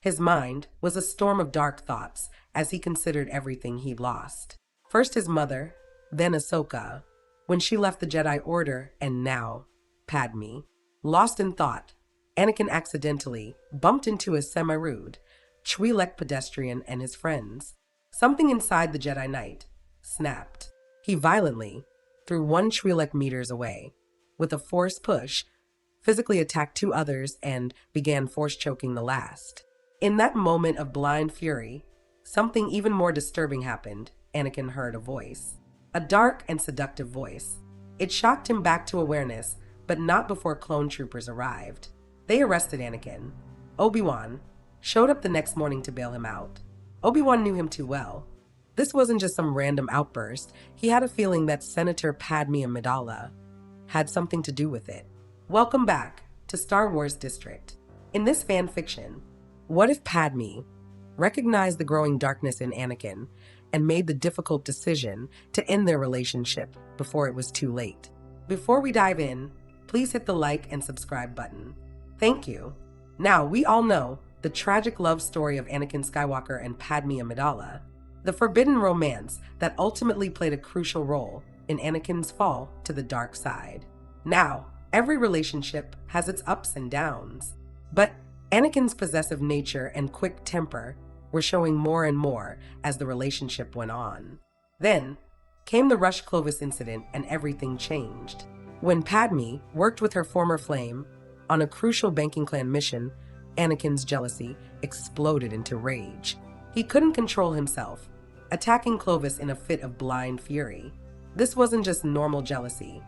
His mind was a storm of dark thoughts as he considered everything he'd lost. First his mother, then Ahsoka, when she left the Jedi Order, and now Padme. Lost in thought, Anakin accidentally bumped into a semi-rude, Twi'lek pedestrian and his friends. Something inside the Jedi Knight snapped. He violently threw one Twi'lek meters away. With a force push, physically attacked two others and began force choking the last. In that moment of blind fury, something even more disturbing happened. Anakin heard a voice. A dark and seductive voice. It shocked him back to awareness, but not before clone troopers arrived. They arrested Anakin. Obi-Wan showed up the next morning to bail him out. Obi-Wan knew him too well. This wasn't just some random outburst. He had a feeling that Senator Padme Amidala had something to do with it. Welcome back to Star Wars District. In this fan fiction, what if Padme recognized the growing darkness in Anakin and made the difficult decision to end their relationship before it was too late? Before we dive in, please hit the like and subscribe button. Thank you. Now, we all know the tragic love story of Anakin Skywalker and Padme Amidala, the forbidden romance that ultimately played a crucial role in Anakin's fall to the dark side. Now, every relationship has its ups and downs, but Anakin's possessive nature and quick temper were showing more and more as the relationship went on. Then came the Rush Clovis incident and everything changed. When Padme worked with her former flame on a crucial banking clan mission, Anakin's jealousy exploded into rage. He couldn't control himself, attacking Clovis in a fit of blind fury. This wasn't just normal jealousy.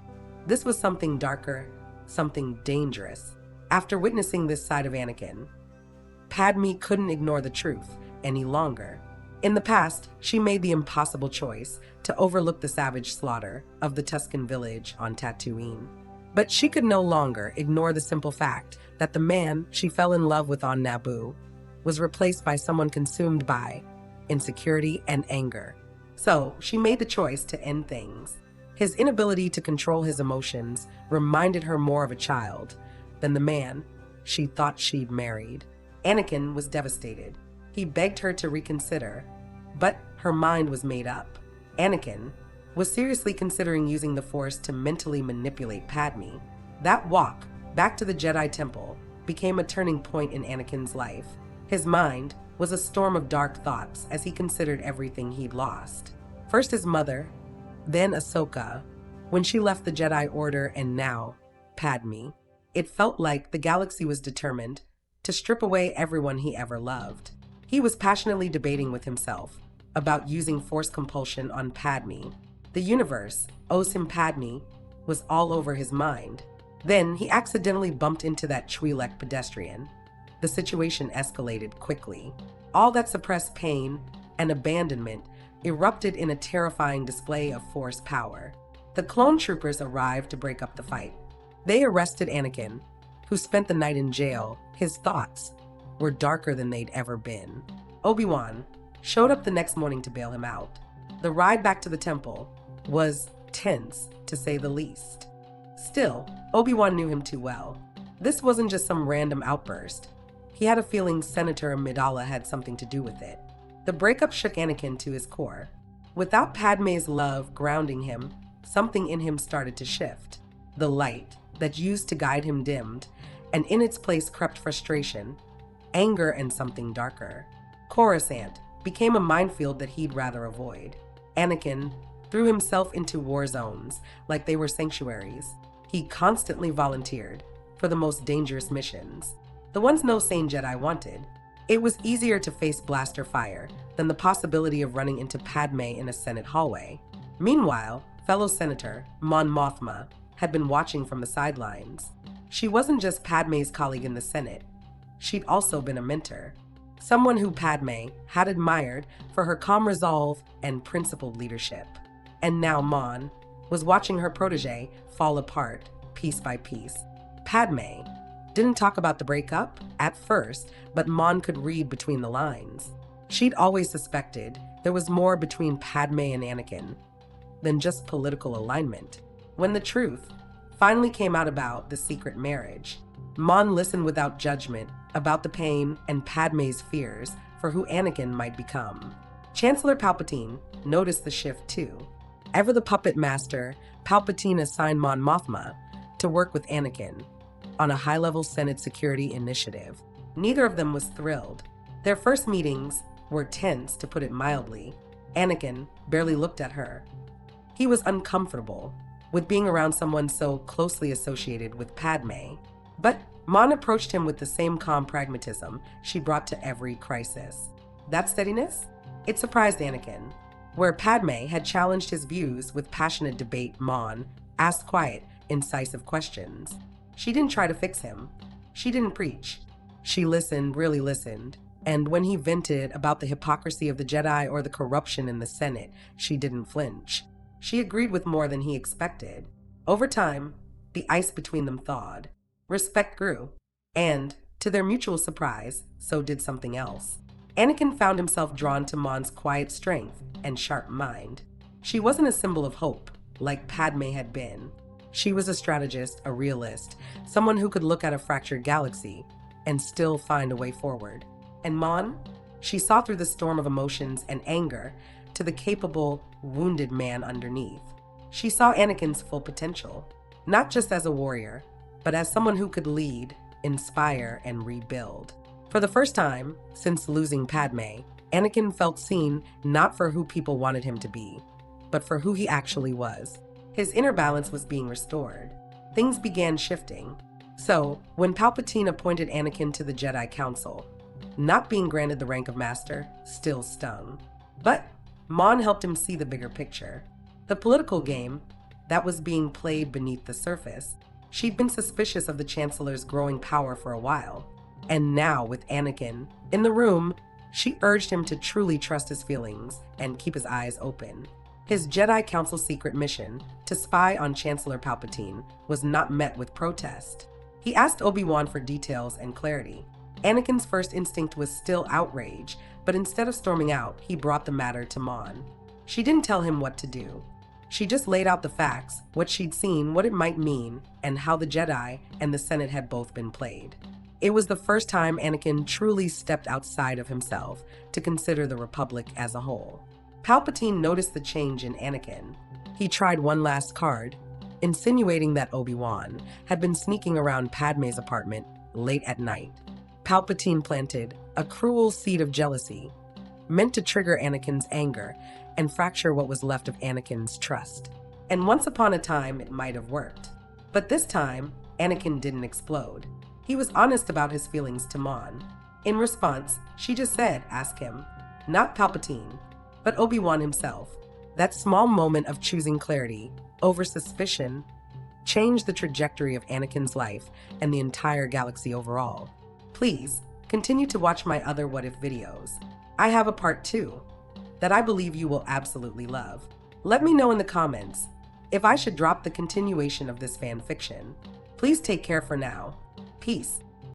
This was something darker, something dangerous. After witnessing this side of Anakin, Padme couldn't ignore the truth any longer. In the past, she made the impossible choice to overlook the savage slaughter of the Tusken village on Tatooine. But she could no longer ignore the simple fact that the man she fell in love with on Naboo was replaced by someone consumed by insecurity and anger. So she made the choice to end things. His inability to control his emotions reminded her more of a child than the man she thought she'd married. Anakin was devastated. He begged her to reconsider, but her mind was made up. Anakin was seriously considering using the Force to mentally manipulate Padme. That walk back to the Jedi Temple became a turning point in Anakin's life. His mind was a storm of dark thoughts as he considered everything he'd lost. First his mother, then Ahsoka, when she left the Jedi Order, and now Padme. It felt like the galaxy was determined to strip away everyone he ever loved. He was passionately debating with himself about using Force compulsion on Padme. The universe owes him Padme was all over his mind. Then he accidentally bumped into that Twi'lek pedestrian. The situation escalated quickly. All that suppressed pain and abandonment erupted in a terrifying display of Force power. The clone troopers arrived to break up the fight. They arrested Anakin, who spent the night in jail. His thoughts were darker than they'd ever been. Obi-Wan showed up the next morning to bail him out. The ride back to the temple was tense, to say the least. Still, Obi-Wan knew him too well. This wasn't just some random outburst. He had a feeling Senator Amidala had something to do with it. The breakup shook Anakin to his core. Without Padme's love grounding him, something in him started to shift. The light that used to guide him dimmed, and in its place crept frustration, anger, and something darker. Coruscant became a minefield that he'd rather avoid. Anakin threw himself into war zones like they were sanctuaries. He constantly volunteered for the most dangerous missions, the ones no sane Jedi wanted. It was easier to face blaster fire than the possibility of running into Padme in a Senate hallway. Meanwhile, fellow Senator Mon Mothma had been watching from the sidelines. She wasn't just Padme's colleague in the Senate. She'd also been a mentor, someone who Padme had admired for her calm resolve and principled leadership. And now Mon was watching her protege fall apart piece by piece. Padme didn't talk about the breakup at first, but Mon could read between the lines. She'd always suspected there was more between Padme and Anakin than just political alignment. When the truth finally came out about the secret marriage, Mon listened without judgment, about the pain and Padme's fears for who Anakin might become. Chancellor Palpatine noticed the shift too. Ever the puppet master, Palpatine assigned Mon Mothma to work with Anakin on a high-level Senate security initiative. Neither of them was thrilled. Their first meetings were tense, to put it mildly. Anakin barely looked at her. He was uncomfortable with being around someone so closely associated with Padme. But Mon approached him with the same calm pragmatism she brought to every crisis. That steadiness? It surprised Anakin. Where Padme had challenged his views with passionate debate, Mon asked quiet, incisive questions. She didn't try to fix him. She didn't preach. She listened, really listened. And when he vented about the hypocrisy of the Jedi or the corruption in the Senate, she didn't flinch. She agreed with more than he expected. Over time, the ice between them thawed. Respect grew. And, to their mutual surprise, so did something else. Anakin found himself drawn to Mon's quiet strength and sharp mind. She wasn't a symbol of hope, like Padme had been. She was a strategist, a realist, someone who could look at a fractured galaxy and still find a way forward. And Mon? She saw through the storm of emotions and anger to the capable, wounded man underneath. She saw Anakin's full potential, not just as a warrior, but as someone who could lead, inspire, and rebuild. For the first time since losing Padme, Anakin felt seen not for who people wanted him to be, but for who he actually was. His inner balance was being restored. Things began shifting. So, when Palpatine appointed Anakin to the Jedi Council, not being granted the rank of Master still stung. But Mon helped him see the bigger picture. The political game that was being played beneath the surface. She'd been suspicious of the Chancellor's growing power for a while. And now, with Anakin in the room, she urged him to truly trust his feelings and keep his eyes open. His Jedi Council secret mission to spy on Chancellor Palpatine was not met with protest. He asked Obi-Wan for details and clarity. Anakin's first instinct was still outrage, but instead of storming out, he brought the matter to Mon. She didn't tell him what to do. She just laid out the facts, what she'd seen, what it might mean, and how the Jedi and the Senate had both been played. It was the first time Anakin truly stepped outside of himself to consider the Republic as a whole. Palpatine noticed the change in Anakin. He tried one last card, insinuating that Obi-Wan had been sneaking around Padme's apartment late at night. Palpatine planted a cruel seed of jealousy, meant to trigger Anakin's anger and fracture what was left of Anakin's trust. And once upon a time, it might have worked. But this time, Anakin didn't explode. He was honest about his feelings to Mon. In response, she just said, ask him, not Palpatine, but Obi-Wan himself. That small moment of choosing clarity over suspicion changed the trajectory of Anakin's life and the entire galaxy overall. Please, continue to watch my other What If videos. I have a part 2 that I believe you will absolutely love. Let me know in the comments if I should drop the continuation of this fan fiction. Please take care for now. Peace.